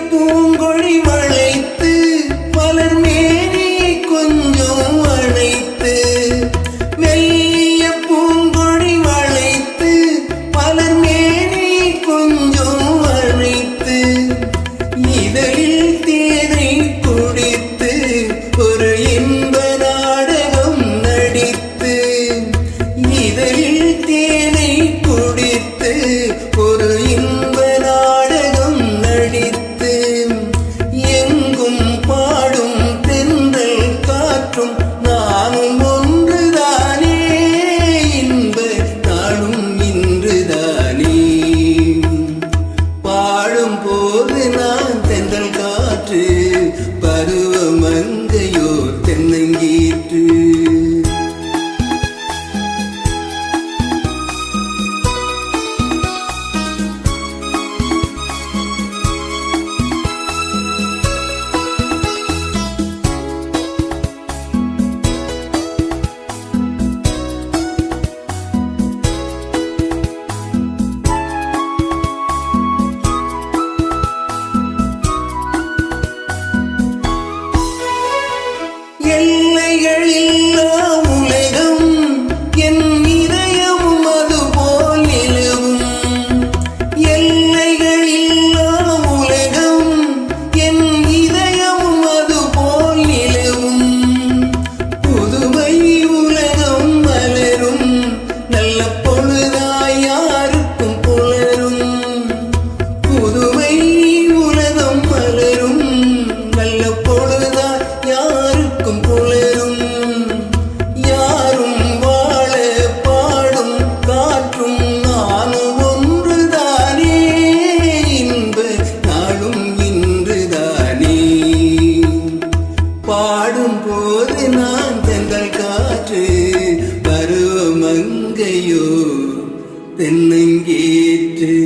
பூங்கொடி வளைத்து மலர் மேனி கொஞ்சம் அணைத்து மெல்லிய பூங்கொடி வளைத்து மலர் மேனி கொஞ்சம் அணைத்து இதழில் தேனை குடித்து ஒரு இன்ப நாடகம் நடித்து இதழில் தேனை குடித்து ஒரு இன்ப நாடகம் நடித்து எங்கும் பாடும் தென்றல் காற்றும் நானும் ஒன்றுதானே இன்ப நாளும் இன்றுதானே பாடும் போது நான் தென்றல் காற்று பருவமங்கையோ தென்னங்கீற்று எல்லைகளில்லா உலகம் என் இதயமும் அதுபோல் நிலவும் எல்லைகளில்லா உலகம் என் இதயமும் அதுபோல் நிலவும் புதுமை உலகம் மலரும் நல்ல பொழுதாய் யாருக்கும் புலரும் புதுமை உலகம் மலரும் நல்ல பொழுதாய் யாருக்கும் புலரும் யாரும் வாழ பாடும் காற்றும் நானும் ஒன்றுதானே இன்ப நாளும் இன்றுதானே பாடும் போது நான் தென்றல் காற்று பருவமங்கையோ தென்னங்கீற்று